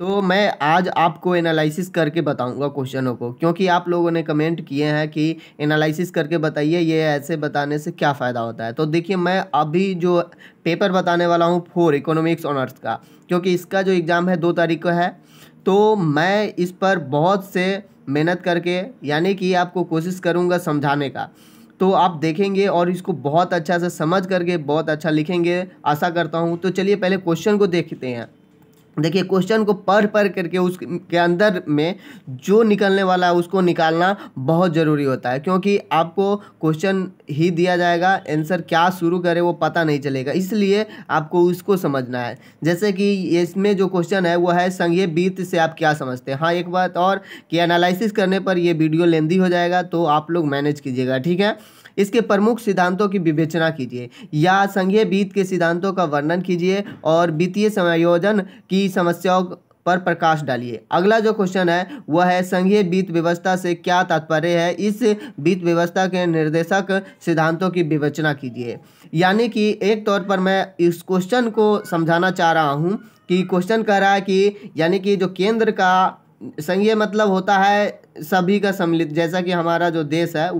तो मैं आज आपको एनालिसिस करके बताऊंगा क्वेश्चनों को, क्योंकि आप लोगों ने कमेंट किए हैं कि एनालिसिस करके बताइए, ये ऐसे बताने से क्या फ़ायदा होता है। तो देखिए, मैं अभी जो पेपर बताने वाला हूँ 4 इकोनॉमिक्स ऑनर्स का, क्योंकि इसका जो एग्ज़ाम है 2 तारीख को है। तो मैं इस पर बहुत से मेहनत करके, यानी कि आपको कोशिश करूँगा समझाने का। तो आप देखेंगे और इसको बहुत अच्छा से समझ करके बहुत अच्छा लिखेंगे, आशा करता हूँ। तो चलिए पहले क्वेश्चन को देखते हैं। देखिए, क्वेश्चन को पढ़ करके उसके अंदर में जो निकलने वाला है उसको निकालना बहुत ज़रूरी होता है, क्योंकि आपको क्वेश्चन ही दिया जाएगा, आंसर क्या शुरू करे वो पता नहीं चलेगा, इसलिए आपको उसको समझना है। जैसे कि इसमें जो क्वेश्चन है वो है संघीय वित्त से आप क्या समझते हैं। हाँ, एक बात और कि एनालिसिस करने पर ये वीडियो लेंदी हो जाएगा, तो आप लोग मैनेज कीजिएगा, ठीक है। इसके प्रमुख सिद्धांतों की विवेचना कीजिए या संघीय वित्त के सिद्धांतों का वर्णन कीजिए और वित्तीय समायोजन की समस्याओं पर प्रकाश डालिए। अगला जो क्वेश्चन है वह है संघीय वित्त व्यवस्था से क्या तात्पर्य है, इस वित्त व्यवस्था के निर्देशक सिद्धांतों की विवेचना कीजिए। यानी कि एक तौर पर मैं इस क्वेश्चन को समझाना चाह रहा हूँ कि क्वेश्चन कह रहा है कि यानी कि जो केंद्र का संघीय मतलब होता है सभी का सम्मिलित, जैसा कि हमारा जो देश है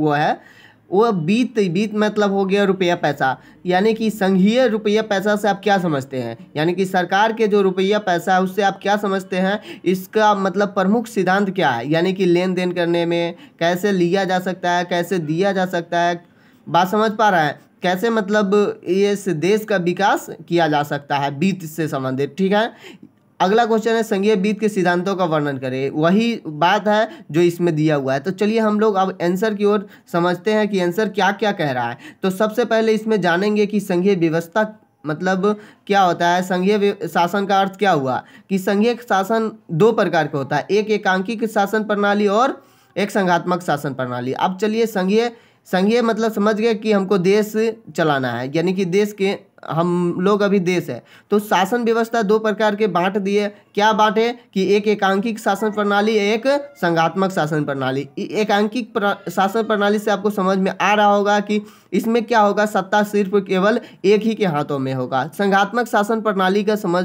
वो बीत मतलब हो गया रुपया पैसा। यानी कि संघीय रुपया पैसा से आप क्या समझते हैं, यानी कि सरकार के जो रुपया पैसा है उससे आप क्या समझते हैं, इसका मतलब प्रमुख सिद्धांत क्या है, यानी कि लेन देन करने में कैसे लिया जा सकता है, कैसे दिया जा सकता है। बात समझ पा रहा है, कैसे मतलब इस देश का विकास किया जा सकता है वित्त से संबंधित, ठीक है। अगला क्वेश्चन है संघीय वित्त के सिद्धांतों का वर्णन करें, वही बात है जो इसमें दिया हुआ है। तो चलिए हम लोग अब आंसर की ओर समझते हैं कि आंसर क्या क्या कह रहा है। तो सबसे पहले इसमें जानेंगे कि संघीय व्यवस्था मतलब क्या होता है। संघीय शासन का अर्थ क्या हुआ कि संघीय शासन 2 प्रकार का होता है, एक एकांकिक शासन प्रणाली और एक संघात्मक शासन प्रणाली। अब चलिए संघीय मतलब समझ गए कि हमको देश चलाना है, यानी कि देश के हम लोग अभी देश है। तो शासन व्यवस्था 2 प्रकार के बांट दिए। क्या बांटे कि एक एकांकिक शासन प्रणाली, एक संघात्मक शासन प्रणाली। एकांकिक शासन प्रणाली से आपको समझ में आ रहा होगा कि इसमें क्या होगा, सत्ता सिर्फ केवल एक ही के हाथों में होगा। संघात्मक शासन प्रणाली का समझ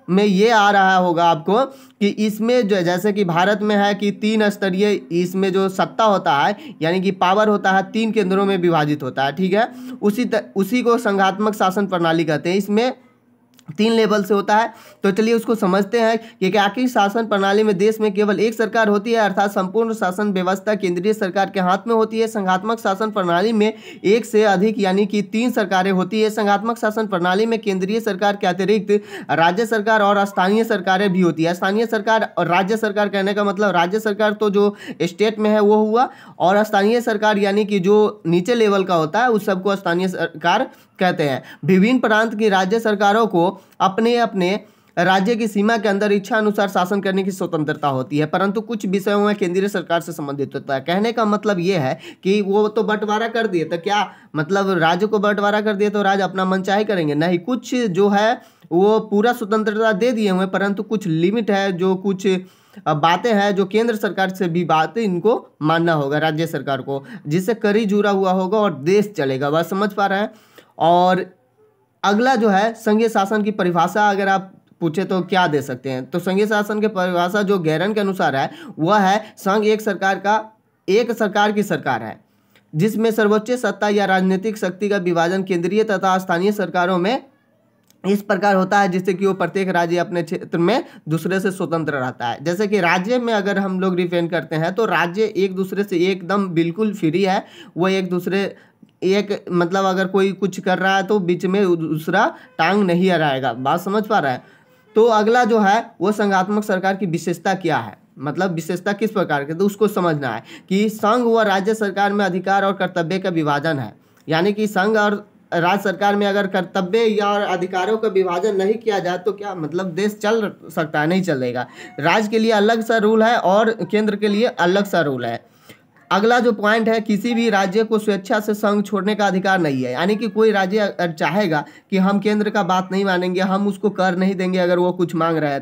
में ये आ रहा होगा आपको कि इसमें जो जैसे कि भारत में है कि 3 स्तरीय इसमें जो सत्ता होता है, यानी कि पावर होता है 3 केंद्रों में विभाजित होता है, ठीक है। उसी को संघात्मक शासन प्रणाली कहते हैं। इसमें 3 लेवल से होता है। तो चलिए उसको समझते हैं कि एकाकी शासन प्रणाली में देश में केवल एक सरकार होती है, अर्थात संपूर्ण शासन व्यवस्था केंद्रीय सरकार के हाथ में होती है। संघात्मक शासन प्रणाली में एक से अधिक यानी कि 3 सरकारें होती है। संघात्मक शासन प्रणाली में केंद्रीय सरकार के अतिरिक्त राज्य सरकार और स्थानीय सरकारें भी होती है। स्थानीय सरकार और राज्य सरकार कहने का मतलब राज्य सरकार तो जो स्टेट में है वो हुआ, और स्थानीय सरकार यानी कि जो नीचे लेवल का होता है उस सबको स्थानीय सरकार कहते हैं। विभिन्न प्रांत की राज्य सरकारों को अपने अपने राज्य की सीमा के अंदर इच्छा अनुसार शासन करने की स्वतंत्रता होती है, परंतु कुछ विषयों में केंद्रीय सरकार से संबंधित होता है। कहने का मतलब यह है कि वो तो बंटवारा कर दिए, तो क्या मतलब राज्य को बंटवारा कर दिए तो राज्य अपना मनचाही करेंगे? नहीं, कुछ जो है वो पूरा स्वतंत्रता दे दिए हुए, परंतु कुछ लिमिट है, जो कुछ बातें हैं जो केंद्र सरकार से भी बातें इनको मानना होगा राज्य सरकार को, जिससे कड़ी जुड़ा हुआ होगा और देश चलेगा। बस समझ पा रहे हैं। और अगला जो है संघीय शासन की परिभाषा अगर आप पूछे तो क्या दे सकते हैं, तो संघीय शासन की परिभाषा जो गैरन के अनुसार है वह है संघ एक सरकार की सरकार है जिसमें सर्वोच्च सत्ता या राजनीतिक शक्ति का विभाजन केंद्रीय तथा स्थानीय सरकारों में इस प्रकार होता है जिससे कि वो प्रत्येक राज्य अपने क्षेत्र में दूसरे से स्वतंत्र रहता है। जैसे कि राज्य में अगर हम लोग डिफेंड करते हैं तो राज्य एक दूसरे से एकदम बिल्कुल फ्री है, वो एक मतलब अगर कोई कुछ कर रहा है तो बीच में दूसरा टांग नहीं अड़ाएगा। बात समझ पा रहा है। तो अगला जो है वो संघात्मक सरकार की विशेषता क्या है, मतलब विशेषता किस प्रकार की, तो उसको समझना है कि संघ व राज्य सरकार में अधिकार और कर्तव्य का विभाजन है। यानी कि संघ और राज्य सरकार में अगर कर्तव्य या अधिकारों का विभाजन नहीं किया जाए तो क्या मतलब देश चल सकता है? नहीं चलेगा। राज्य के लिए अलग सा रूल है और केंद्र के लिए अलग सा रूल है। अगला जो पॉइंट है, किसी भी राज्य को स्वेच्छा से संघ छोड़ने का अधिकार नहीं है। यानी कि कोई राज्य अगर चाहेगा कि हम केंद्र का बात नहीं मानेंगे, हम उसको कर नहीं देंगे अगर वो कुछ मांग रहा है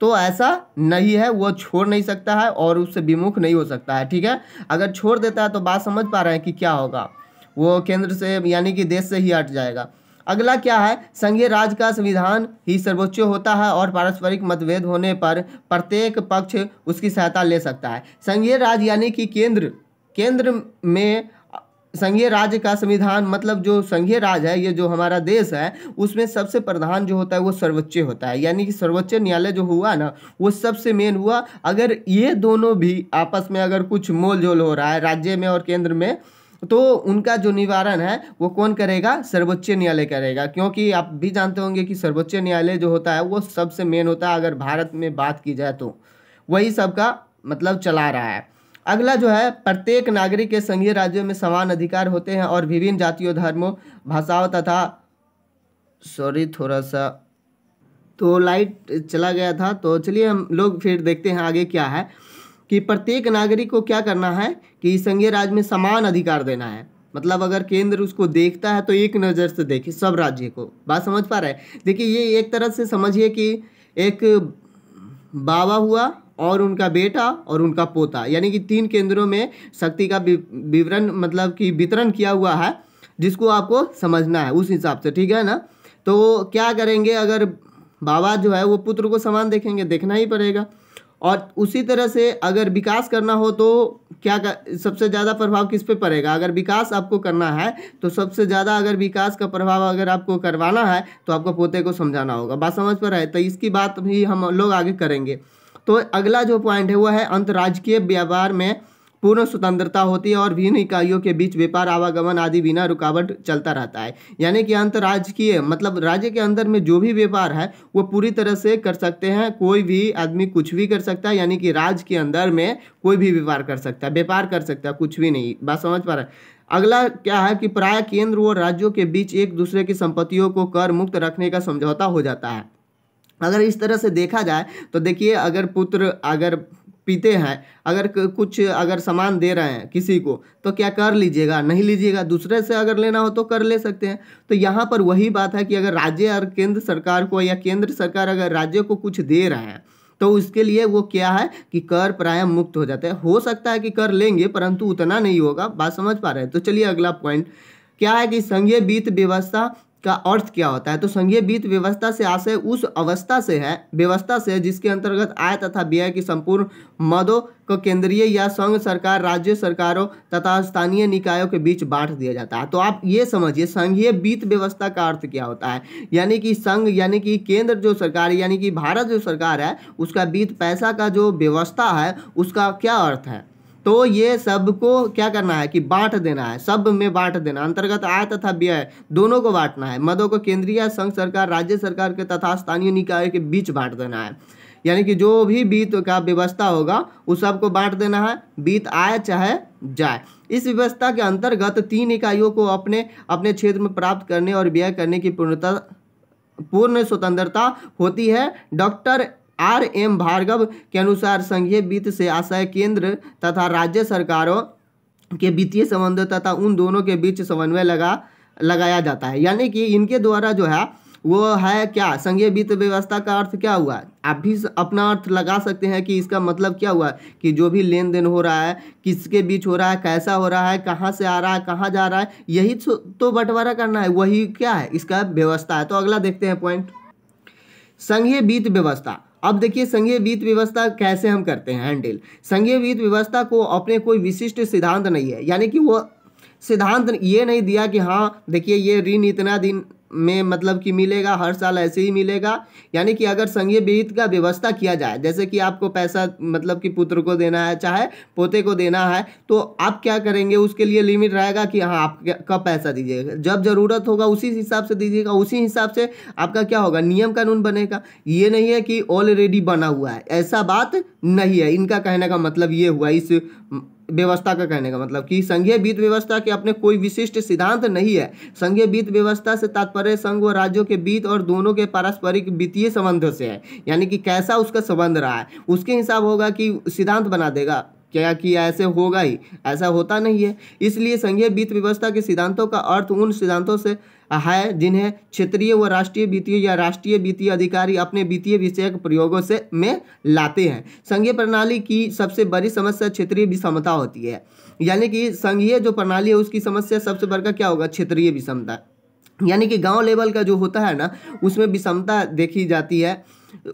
तो ऐसा नहीं है, वो छोड़ नहीं सकता है और उससे विमुख नहीं हो सकता है, ठीक है। अगर छोड़ देता है तो बात समझ पा रहे हैं कि क्या होगा, वो केंद्र से यानी कि देश से ही हट जाएगा। अगला क्या है, संघीय राज्य का संविधान ही सर्वोच्च होता है और पारस्परिक मतभेद होने पर प्रत्येक पक्ष उसकी सहायता ले सकता है। संघीय राज्य यानी कि केंद्र में संघीय राज्य का संविधान, मतलब जो संघीय राज्य है, ये जो हमारा देश है, उसमें सबसे प्रधान जो होता है वो सर्वोच्च होता है। यानी कि सर्वोच्च न्यायालय जो हुआ ना, वो सबसे मेन हुआ। अगर ये दोनों भी आपस में अगर कुछ मोल जोल हो रहा है राज्य में और केंद्र में, तो उनका जो निवारण है वो कौन करेगा, सर्वोच्च न्यायालय करेगा। क्योंकि आप भी जानते होंगे कि सर्वोच्च न्यायालय जो होता है वो सबसे मेन होता है। अगर भारत में बात की जाए तो वही सबका मतलब चला रहा है। अगला जो है, प्रत्येक नागरिक के संघीय राज्यों में समान अधिकार होते हैं और विभिन्न जातियों, धर्मों, भाषाओं तथा सॉरी थोड़ा सा तो लाइट चला गया था, तो चलिए हम लोग फिर देखते हैं आगे क्या है कि प्रत्येक नागरिक को क्या करना है कि संघीय राज्य में समान अधिकार देना है। मतलब अगर केंद्र उसको देखता है तो एक नज़र से देखे सब राज्य को। बात समझ पा रहे हैं? देखिए ये एक तरह से समझिए कि एक बाबा हुआ और उनका बेटा और उनका पोता, यानी कि 3 केंद्रों में शक्ति का विवरण मतलब कि वितरण किया हुआ है, जिसको आपको समझना है उस हिसाब से, ठीक है ना। तो क्या करेंगे, अगर बाबा जो है वो पुत्र को समान देखेंगे, देखना ही पड़ेगा। और उसी तरह से अगर विकास करना हो तो सबसे ज़्यादा प्रभाव किस पे पड़ेगा, अगर विकास आपको करना है तो सबसे ज़्यादा अगर विकास का प्रभाव अगर आपको करवाना है तो आपको पोते को समझाना होगा। बात समझ पर है? तो इसकी बात भी हम लोग आगे करेंगे। तो अगला जो पॉइंट है वो है, अंतर्राज्यीय व्यापार में पूर्ण स्वतंत्रता होती है और विभिन्न इकाइयों के बीच व्यापार आवागमन आदि बिना रुकावट चलता रहता है। यानी कि अंतर्राज्यीय मतलब राज्य के अंदर में जो भी व्यापार है वो पूरी तरह से कर सकते हैं, कोई भी आदमी कुछ भी कर सकता है। यानी कि राज्य के अंदर में कोई भी व्यापार कर सकता है, कुछ भी नहीं। बात समझ पा रहे हैं? अगला क्या है कि प्राय केंद्र और राज्यों के बीच एक दूसरे की संपत्तियों को कर मुक्त रखने का समझौता हो जाता है। अगर इस तरह से देखा जाए तो देखिए, अगर पुत्र अगर पीते हैं, अगर कुछ अगर सामान दे रहे हैं किसी को, तो क्या कर लीजिएगा? नहीं लीजिएगा। दूसरे से अगर लेना हो तो कर ले सकते हैं। तो यहाँ पर वही बात है कि अगर राज्य और केंद्र सरकार को, या केंद्र सरकार अगर राज्य को कुछ दे रहे हैं तो उसके लिए वो क्या है कि कर प्राय मुक्त हो जाता है। हो सकता है कि कर लेंगे परंतु उतना नहीं होगा। बात समझ पा रहे हैं? तो चलिए अगला पॉइंट क्या है कि संघीय वित्त व्यवस्था का अर्थ क्या होता है। तो संघीय वित्त व्यवस्था से आशय उस व्यवस्था से जिसके अंतर्गत आय तथा व्यय की संपूर्ण मदों को केंद्रीय या संघ सरकार, राज्य सरकारों तथा स्थानीय निकायों के बीच बांट दिया जाता है। तो आप ये समझिए संघीय वित्त व्यवस्था का अर्थ क्या होता है। यानी कि संघ यानी कि केंद्र जो सरकार यानी कि भारत जो सरकार है उसका वित्त पैसा का जो व्यवस्था है उसका क्या अर्थ है। तो ये सबको क्या करना है कि बांट देना है, सब में बांट देना, अंतर्गत आय तथा व्यय दोनों को बांटना है। मदों को केंद्रीय, संघ सरकार, राज्य सरकार के तथा स्थानीय निकाय के बीच बांट देना है। यानी कि जो भी वित्त का व्यवस्था होगा उस सबको बांट देना है, वित्त आए चाहे जाए। इस व्यवस्था के अंतर्गत 3 इकाइयों को अपने अपने क्षेत्र में प्राप्त करने और व्यय करने की पूर्ण स्वतंत्रता होती है। Doctor R.M. भार्गव के अनुसार संघीय वित्त से आशय केंद्र तथा राज्य सरकारों के वित्तीय संबंधों तथा उन दोनों के बीच समन्वय लगाया जाता है। यानी कि इनके द्वारा जो है वो है क्या, संघीय वित्त व्यवस्था का अर्थ क्या हुआ। आप भी अपना अर्थ लगा सकते हैं कि इसका मतलब क्या हुआ कि जो भी लेन देन हो रहा है किसके बीच हो रहा है, कैसा हो रहा है, कहाँ से आ रहा है, कहाँ जा रहा है, यही तो बंटवारा करना है, वही क्या है इसका व्यवस्था है। तो अगला देखते हैं पॉइंट, संघीय वित्त व्यवस्था। अब देखिए संघीय वित्त व्यवस्था कैसे हम करते हैं हैंडल। संघीय वित्त व्यवस्था को अपने कोई विशिष्ट सिद्धांत नहीं है। यानी कि वो सिद्धांत ये नहीं दिया कि हाँ देखिए ये ऋण इतना दिन में मतलब कि मिलेगा, हर साल ऐसे ही मिलेगा। यानी कि अगर संघीय वित्त का व्यवस्था किया जाए, जैसे कि आपको पैसा मतलब कि पुत्र को देना है चाहे पोते को देना है, तो आप क्या करेंगे, उसके लिए लिमिट रहेगा कि हाँ आप कब पैसा दीजिएगा, जब ज़रूरत होगा उसी हिसाब से दीजिएगा, उसी हिसाब से आपका क्या होगा, नियम कानून बनेगा। ये नहीं है कि ऑलरेडी बना हुआ है, ऐसा बात नहीं है। इनका कहने का मतलब ये हुआ, इस व्यवस्था का कहने का मतलब कि संघीय वित्त व्यवस्था के अपने कोई विशिष्ट सिद्धांत नहीं है। संघीय वित्त व्यवस्था से तात्पर्य संघ व राज्यों के बीच और दोनों के पारस्परिक वित्तीय संबंधों से है। यानी कि कैसा उसका संबंध रहा है उसके हिसाब होगा कि सिद्धांत बना देगा क्या कि ऐसे होगा ही, ऐसा होता नहीं है। इसलिए संघीय वित्त व्यवस्था के सिद्धांतों का अर्थ उन सिद्धांतों से है जिन्हें क्षेत्रीय व राष्ट्रीय वित्तीय या राष्ट्रीय वित्तीय अधिकारी अपने वित्तीय विषयक प्रयोगों से में लाते हैं। संघीय प्रणाली की सबसे बड़ी समस्या क्षेत्रीय विषमता होती है। यानी कि संघीय जो प्रणाली है उसकी समस्या सबसे बड़ा क्या होगा, क्षेत्रीय विषमता। यानी कि गांव लेवल का जो होता है ना, उसमें विषमता देखी जाती है,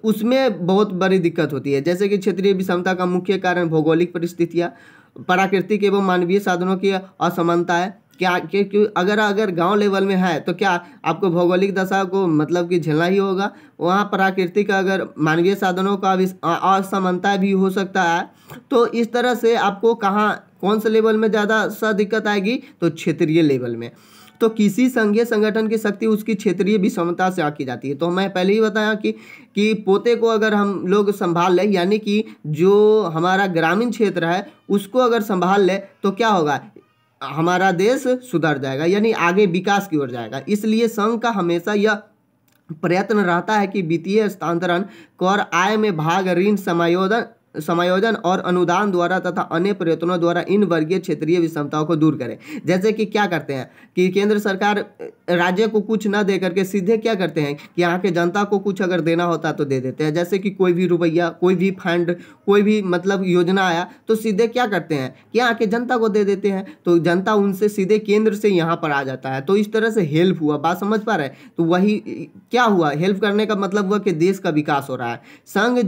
उसमें बहुत बड़ी दिक्कत होती है। जैसे कि क्षेत्रीय विषमता का मुख्य कारण भौगोलिक परिस्थितियाँ, प्राकृतिक एवं मानवीय साधनों की असमानता है। क्या कि अगर अगर गांव लेवल में है तो क्या आपको भौगोलिक दशा को मतलब कि झेलना ही होगा, वहाँ प्राकृतिक अगर मानवीय साधनों का भी असमानता भी हो सकता है। तो इस तरह से आपको कहाँ कौन से लेवल में ज़्यादा सा दिक्कत आएगी, तो क्षेत्रीय लेवल में। तो किसी संघीय संगठन की शक्ति उसकी क्षेत्रीय विषमता से आकी जाती है। तो मैं पहले ही बताया कि पोते को अगर हम लोग संभाल लें, यानी कि जो हमारा ग्रामीण क्षेत्र है उसको अगर संभाल ले तो क्या होगा, हमारा देश सुधर जाएगा, यानी आगे विकास की ओर जाएगा। इसलिए संघ का हमेशा यह प्रयत्न रहता है कि वित्तीय हस्तांतरण, कर, आय में भाग, ऋण समायोजन और अनुदान द्वारा तथा अन्य प्रयत्नों द्वारा इन वर्गीय क्षेत्रीय विषमताओं को दूर करें। जैसे कि क्या करते हैं कि केंद्र सरकार राज्य को कुछ ना दे करके सीधे क्या करते हैं कि यहाँ के जनता को कुछ अगर देना होता तो दे देते हैं। जैसे कि कोई भी रुपया, कोई भी फंड, कोई भी मतलब योजना आया तो सीधे क्या करते हैं कि यहाँ के जनता को दे देते हैं, तो जनता उनसे सीधे केंद्र से यहाँ पर आ जाता है। तो इस तरह से हेल्प हुआ, बात समझ पा रहे हैं। तो वही क्या हुआ, हेल्प करने का मतलब हुआ कि देश का विकास हो रहा है। संघ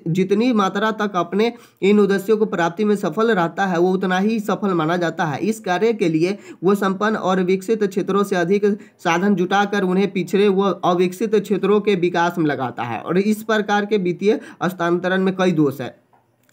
जितनी मात्रा तक अपने इन उद्देश्यों को प्राप्ति में सफल रहता है वो उतना ही सफल माना जाता है। इस कार्य के लिए वो संपन्न और विकसित क्षेत्रों से अधिक साधन जुटाकर उन्हें पिछड़े व अविकसित क्षेत्रों के विकास में लगाता है। और इस प्रकार के वित्तीय हस्तांतरण में कई दोष है।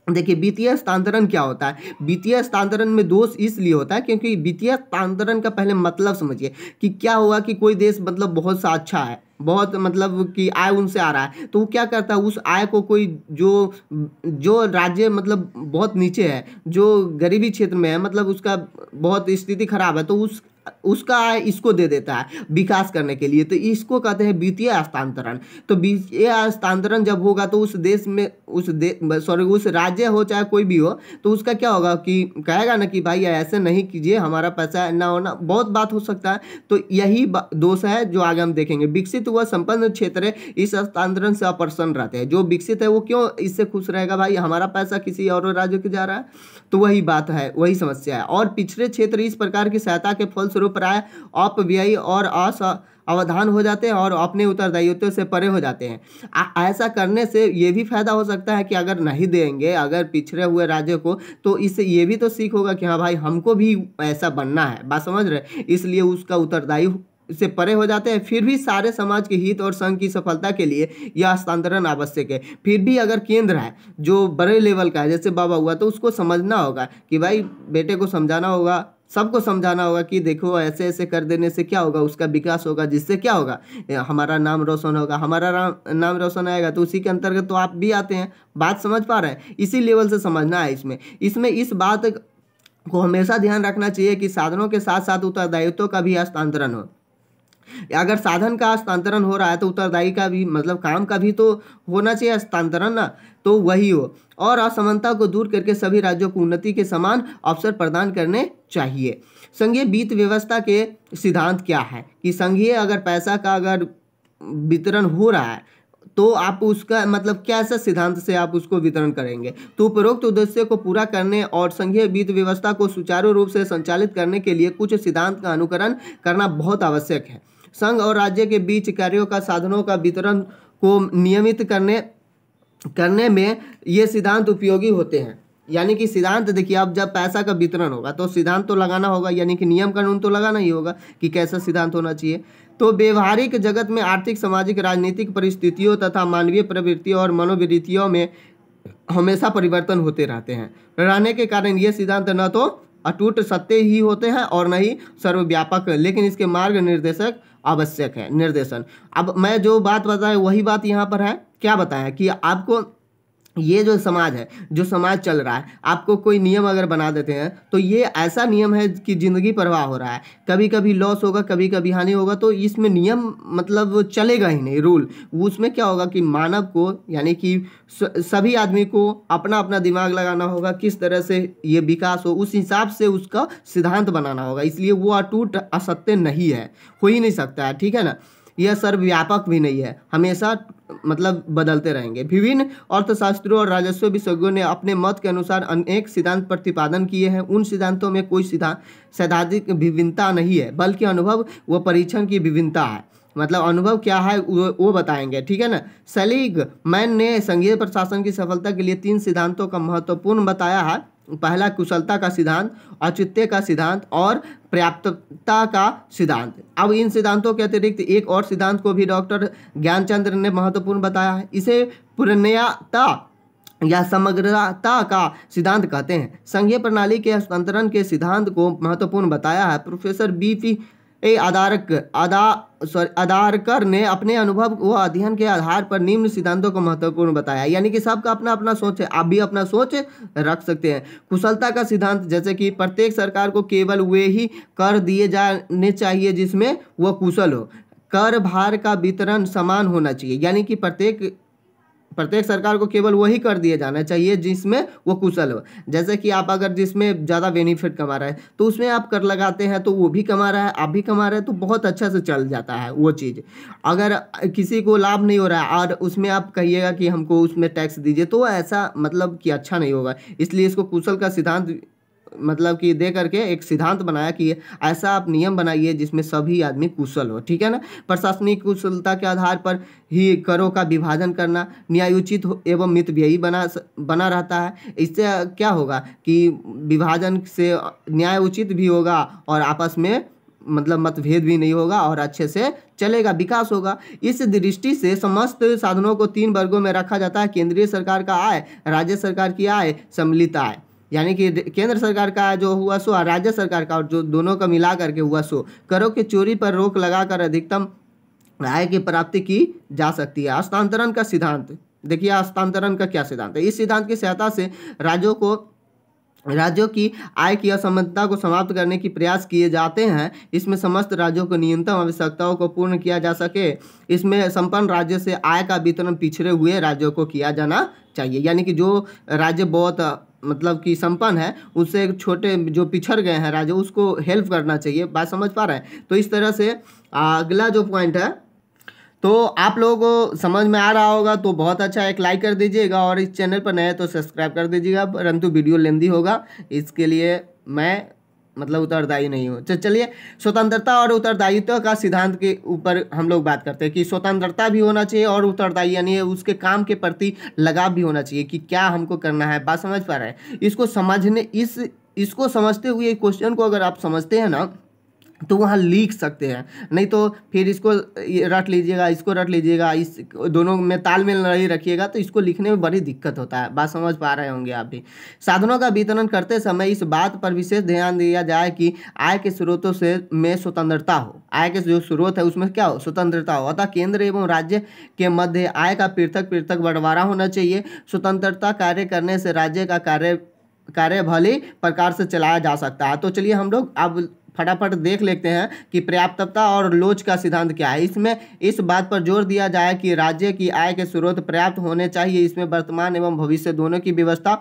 देखिए वित्तीय हस्तांतरण क्या होता है, वित्तीय हस्तांतरण में दोष इसलिए होता है क्योंकि वित्तीय हस्तांतरण का पहले मतलब समझिए कि क्या हुआ कि कोई देश मतलब बहुत सा अच्छा है, बहुत मतलब कि आय उनसे आ रहा है, तो वो क्या करता है उस आय को कोई जो राज्य मतलब बहुत नीचे है, जो गरीबी क्षेत्र में है, मतलब उसका बहुत स्थिति खराब है, तो उसका आय इसको दे देता है विकास करने के लिए। तो इसको कहते हैं वित्तीय हस्तांतरण। तो वित्तीय हस्तांतरण जब होगा तो उस देश में उस राज्य हो चाहे कोई भी हो, तो उसका क्या होगा कि कहेगा ना कि भाई ऐसे नहीं कीजिए, हमारा पैसा ना होना, बहुत बात हो सकता है। तो यही दोष है जो आगे हम देखेंगे। विकसित हुआ संपन्न क्षेत्र इस हस्तांतरण से अप्रसन्न रहते हैं। जो विकसित है वो क्यों इससे खुश रहेगा, भाई हमारा पैसा किसी और राज्य को जा रहा है। तो वही बात है, वही समस्या है। और पिछड़े क्षेत्र इस प्रकार की सहायता के फलस्वरूप प्राय अपव्ययी और असावधान हो जाते हैं और अपने उत्तरदायित्व से परे हो जाते हैं। ऐसा करने से ये भी फायदा हो सकता है कि अगर नहीं देंगे अगर पिछड़े हुए राज्य को, तो इससे ये भी तो सीख होगा कि हाँ भाई हमको भी ऐसा बनना है, बात समझ रहे। इसलिए उसका उत्तरदायी से परे हो जाते हैं। फिर भी सारे समाज के हित और संघ की सफलता के लिए यह हस्तांतरण आवश्यक है। फिर भी अगर केंद्र है जो बड़े लेवल का है, जैसे बाबा हुआ, तो उसको समझना होगा कि भाई बेटे को समझाना होगा, सबको समझाना होगा कि देखो ऐसे ऐसे कर देने से क्या होगा, उसका विकास होगा, जिससे क्या होगा हमारा नाम रोशन होगा। हमारा नाम रोशन आएगा तो उसी के अंतर्गत तो आप भी आते हैं, बात समझ पा रहे हैं। इसी लेवल से समझना है इसमें इस बात को हमेशा ध्यान रखना चाहिए कि साधनों के साथ साथ उत्तरदायित्व का भी हस्तांतरण हो। अगर साधन का हस्तांतरण हो रहा है तो उत्तरदायी का भी मतलब काम का भी तो होना चाहिए हस्तांतरण ना, तो वही हो। और असमानता को दूर करके सभी राज्यों को उन्नति के समान अवसर प्रदान करने चाहिए। संघीय वित्त व्यवस्था के सिद्धांत क्या है कि संघीय अगर पैसा का अगर वितरण हो रहा है तो आप उसका मतलब कैसे सिद्धांत से आप उसको वितरण करेंगे। तो उपरोक्त उद्देश्य को पूरा करने और संघीय वित्त व्यवस्था को सुचारू रूप से संचालित करने के लिए कुछ सिद्धांत का अनुकरण करना बहुत आवश्यक है। संघ और राज्य के बीच कार्यों का साधनों का वितरण को नियमित करने में ये सिद्धांत उपयोगी होते हैं। यानी कि सिद्धांत देखिए, अब जब पैसा का वितरण होगा तो सिद्धांत तो लगाना होगा, यानी कि नियम कानून तो लगाना ही होगा कि कैसा सिद्धांत होना चाहिए। तो व्यवहारिक जगत में आर्थिक, सामाजिक, राजनीतिक परिस्थितियों तथा मानवीय प्रवृत्तियों और मनोवृत्तियों में हमेशा परिवर्तन होते रहते हैं। रहने के कारण ये सिद्धांत न तो अटूट सत्य ही होते हैं और न ही सर्वव्यापक, लेकिन इसके मार्ग निर्देशक आवश्यक है, निर्देशन। अब मैं जो बात बताया वही बात यहाँ पर है। क्या बताया कि आपको ये जो समाज है, जो समाज चल रहा है, आपको कोई नियम अगर बना देते हैं तो ये ऐसा नियम है कि जिंदगी परवाह हो रहा है, कभी कभी लॉस होगा, कभी कभी हानि होगा, तो इसमें नियम मतलब चलेगा ही नहीं, रूल। उसमें क्या होगा कि मानव को यानी कि सभी आदमी को अपना अपना दिमाग लगाना होगा, किस तरह से ये विकास हो, उस हिसाब से उसका सिद्धांत बनाना होगा। इसलिए वो अटूट असत्य नहीं है, हो ही नहीं सकता है, ठीक है ना। यह सर्वव्यापक भी नहीं है, हमेशा मतलब बदलते रहेंगे। विभिन्न अर्थशास्त्रियों और राजस्व विशेषज्ञों ने अपने मत के अनुसार अनेक सिद्धांत प्रतिपादन किए हैं। उन सिद्धांतों में कोई सैद्धांतिक विभिन्नता नहीं है, बल्कि अनुभव व परीक्षण की विभिन्नता है। मतलब अनुभव क्या है वो बताएंगे, ठीक है ना। सेलिगमैन ने संघीय प्रशासन की सफलता के लिए 3 सिद्धांतों का महत्वपूर्ण बताया है। पहला कुशलता का सिद्धांत, औचित्य का सिद्धांत और पर्याप्तता का सिद्धांत। अब इन सिद्धांतों के अतिरिक्त एक और सिद्धांत को भी डॉक्टर ज्ञानचंद्र ने महत्वपूर्ण बताया है। इसे पूर्णता या समग्रता का सिद्धांत कहते हैं। संघीय प्रणाली के हस्तांतरण के सिद्धांत को महत्वपूर्ण बताया है। Professor B.P. आदारकर ने अपने अनुभव व अध्ययन के आधार पर निम्न सिद्धांतों को महत्वपूर्ण बताया। यानी कि सबका अपना अपना सोच है, आप भी अपना सोच रख सकते हैं। कुशलता का सिद्धांत, जैसे कि प्रत्येक सरकार को केवल वे ही कर दिए जाने चाहिए जिसमें वह कुशल हो। कर भार का वितरण समान होना चाहिए, यानी कि प्रत्येक सरकार को केवल वही कर दिए जाना चाहिए जिसमें वो कुशल हो। जैसे कि आप अगर जिसमें ज़्यादा बेनिफिट कमा रहा है तो उसमें आप कर लगाते हैं, तो वो भी कमा रहा है, आप भी कमा रहे हैं, तो बहुत अच्छा से चल जाता है वो चीज़। अगर किसी को लाभ नहीं हो रहा है और उसमें आप कहिएगा कि हमको उसमें टैक्स दीजिए, तो ऐसा मतलब कि अच्छा नहीं होगा। इसलिए इसको कुशल का सिद्धांत मतलब कि दे करके एक सिद्धांत बनाया कि ऐसा आप नियम बनाइए जिसमें सभी आदमी कुशल हो, ठीक है ना। प्रशासनिक कुशलता के आधार पर ही करों का विभाजन करना न्यायोचित एवं मितव्ययी बना रहता है। इससे क्या होगा कि विभाजन से न्याय उचित भी होगा और आपस में मतलब मतभेद भी नहीं होगा और अच्छे से चलेगा, विकास होगा। इस दृष्टि से समस्त साधनों को 3 वर्गों में रखा जाता है। केंद्रीय सरकार का आय, राज्य सरकार की आय, सम्मिलित आय। यानी कि केंद्र सरकार का जो हुआ सो और राज्य सरकार का, और जो दोनों का मिला करके हुआ सो। करों की चोरी पर रोक लगाकर अधिकतम आय की प्राप्ति की जा सकती है। हस्तांतरण का सिद्धांत, देखिए हस्तांतरण का क्या सिद्धांत है। इस सिद्धांत की सहायता से राज्यों की आय की असमानता को समाप्त करने की प्रयास किए जाते हैं। इसमें समस्त राज्यों को न्यूनतम आवश्यकताओं को पूर्ण किया जा सके। इसमें संपन्न राज्य से आय का वितरण पिछड़े हुए राज्यों को किया जाना चाहिए। यानी कि जो राज्य बहुत मतलब कि संपन्न है, उससे छोटे जो पिछड़ गए हैं राज्य, उसको हेल्प करना चाहिए। बात समझ पा रहे हैं। तो इस तरह से अगला जो पॉइंट है, तो आप लोगों को समझ में आ रहा होगा, तो बहुत अच्छा, एक लाइक कर दीजिएगा और इस चैनल पर नए हैं तो सब्सक्राइब कर दीजिएगा। परंतु वीडियो लेंदी होगा, इसके लिए मैं मतलब उत्तरदायी नहीं हूँ। तो चलिए स्वतंत्रता और उत्तरदायित्व का सिद्धांत के ऊपर हम लोग बात करते हैं कि स्वतंत्रता भी होना चाहिए और उत्तरदायी यानी उसके काम के प्रति लगाव भी होना चाहिए कि क्या हमको करना है। बात समझ पा रहे हैं। इसको समझते हुए क्वेश्चन को अगर आप समझते हैं ना, तो वहाँ लिख सकते हैं। नहीं तो फिर इसको रट लीजिएगा, इसको रट लीजिएगा, इस दोनों में तालमेल नहीं रखिएगा तो इसको लिखने में बड़ी दिक्कत होता है। बात समझ पा रहे होंगे आप भी। साधनों का वितरण करते समय इस बात पर विशेष ध्यान दिया जाए कि आय के स्रोतों से में स्वतंत्रता हो। आय के जो स्रोत है उसमें क्या हो, स्वतंत्रता हो। अतः केंद्र एवं राज्य के मध्य आय का पृथक पृथक बंटवारा होना चाहिए। स्वतंत्रता कार्य करने से राज्य का कार्य भली प्रकार से चलाया जा सकता है। तो चलिए हम लोग अब फटाफट देख लेते हैं कि पर्याप्तता और लोच का सिद्धांत क्या है। इसमें इस बात पर जोर दिया जाए कि राज्य की आय के स्रोत पर्याप्त होने चाहिए। इसमें वर्तमान एवं भविष्य दोनों की व्यवस्था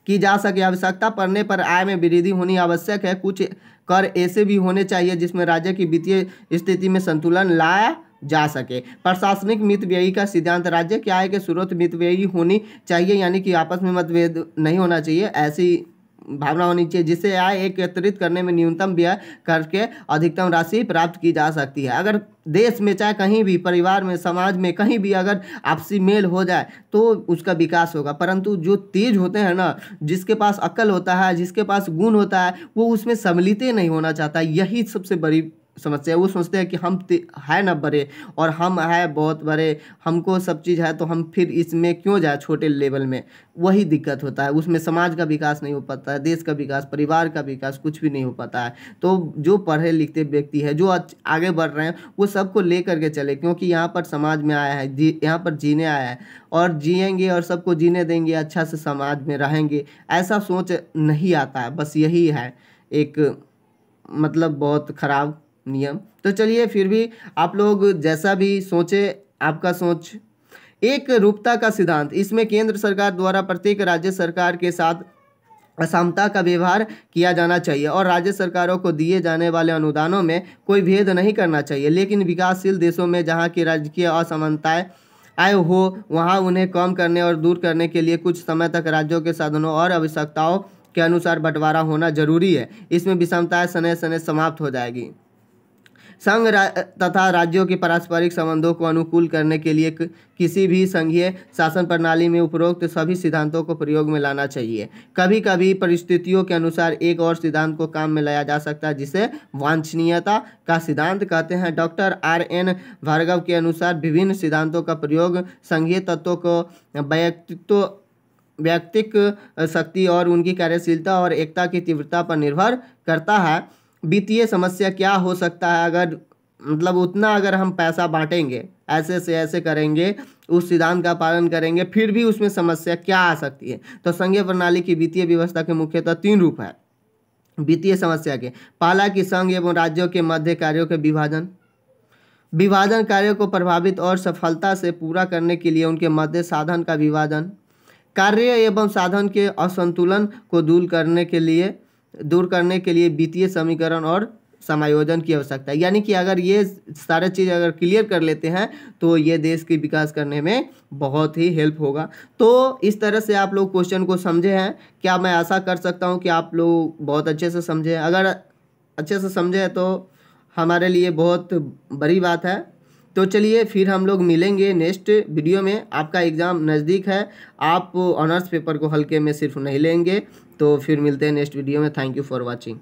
की जा सके। आवश्यकता पड़ने पर आय में वृद्धि होनी आवश्यक है। कुछ कर ऐसे भी होने चाहिए जिसमें राज्य की वित्तीय स्थिति में संतुलन लाया जा सके। प्रशासनिक मितव्ययी का सिद्धांत, राज्य की आय के स्रोत मितव्ययी होनी चाहिए, यानी कि आपस में मतभेद नहीं होना चाहिए, ऐसी भावना होनी चाहिए जिससे आय एकत्रित करने में न्यूनतम व्यय करके अधिकतम राशि प्राप्त की जा सकती है। अगर देश में चाहे कहीं भी, परिवार में, समाज में, कहीं भी अगर आपसी मेल हो जाए तो उसका विकास होगा। परंतु जो तेज होते हैं ना, जिसके पास अक्ल होता है, जिसके पास गुण होता है, वो उसमें सम्मिलित नहीं होना चाहता। यही सबसे बड़ी समस्या है। वो सोचते हैं कि हम है ना बड़े और हम है बहुत बड़े, हमको सब चीज़ है, तो हम फिर इसमें क्यों जाए छोटे लेवल में। वही दिक्कत होता है। उसमें समाज का विकास नहीं हो पाता है, देश का विकास, परिवार का विकास कुछ भी नहीं हो पाता है। तो जो पढ़े लिखे व्यक्ति है, जो आगे बढ़ रहे हैं, वो सबको ले करके चले, क्योंकि यहाँ पर समाज में आया है, यहाँ पर जीने आया है और जिएंगे और सबको जीने देंगे, अच्छा से समाज में रहेंगे, ऐसा सोच नहीं आता है। बस यही है एक मतलब बहुत खराब नियम। तो चलिए फिर भी आप लोग जैसा भी सोचे, आपका सोच। एक रूपता का सिद्धांत, इसमें केंद्र सरकार द्वारा प्रत्येक राज्य सरकार के साथ असमता का व्यवहार किया जाना चाहिए और राज्य सरकारों को दिए जाने वाले अनुदानों में कोई भेद नहीं करना चाहिए। लेकिन विकासशील देशों में जहाँ की राजकीय असमानताएं आय हो वहाँ उन्हें कम करने और दूर करने के लिए कुछ समय तक राज्यों के साधनों और आवश्यकताओं के अनुसार बंटवारा होना जरूरी है। इसमें विषमताएं सने सने समाप्त हो जाएगी। संघ तथा राज्यों के पारस्परिक संबंधों को अनुकूल करने के लिए किसी भी संघीय शासन प्रणाली में उपरोक्त सभी सिद्धांतों को प्रयोग में लाना चाहिए। कभी कभी परिस्थितियों के अनुसार एक और सिद्धांत को काम में लाया जा सकता है जिसे वांछनीयता का सिद्धांत कहते हैं। Doctor R.N. भार्गव के अनुसार विभिन्न सिद्धांतों का प्रयोग संघीय तत्वों को व्यक्तिक शक्ति और उनकी कार्यशीलता और एकता की तीव्रता पर निर्भर करता है। वित्तीय समस्या क्या हो सकता है, अगर मतलब उतना अगर हम पैसा बांटेंगे, ऐसे से ऐसे करेंगे, उस सिद्धांत का पालन करेंगे, फिर भी उसमें समस्या क्या आ सकती है। तो संघीय प्रणाली की वित्तीय व्यवस्था के मुख्यतः 3 रूप है वित्तीय समस्या के। पहला कि संघ एवं राज्यों के मध्य कार्यों के विभाजन कार्यों को प्रभावित और सफलता से पूरा करने के लिए उनके मध्य साधन का विभाजन, कार्य एवं साधन के असंतुलन को दूर करने के लिए वित्तीय समीकरण और समायोजन की आवश्यकता है। यानी कि अगर ये सारे चीज़ अगर क्लियर कर लेते हैं तो ये देश की विकास करने में बहुत ही हेल्प होगा। तो इस तरह से आप लोग क्वेश्चन को समझे हैं। क्या मैं आशा कर सकता हूँ कि आप लोग बहुत अच्छे से समझे। अगर अच्छे से समझे तो हमारे लिए बहुत बड़ी बात है। तो चलिए फिर हम लोग मिलेंगे नेक्स्ट वीडियो में। आपका एग्ज़ाम नज़दीक है, आप ऑनर्स पेपर को हल्के में सिर्फ नहीं लेंगे। तो फिर मिलते हैं नेक्स्ट वीडियो में। Thank you for watching.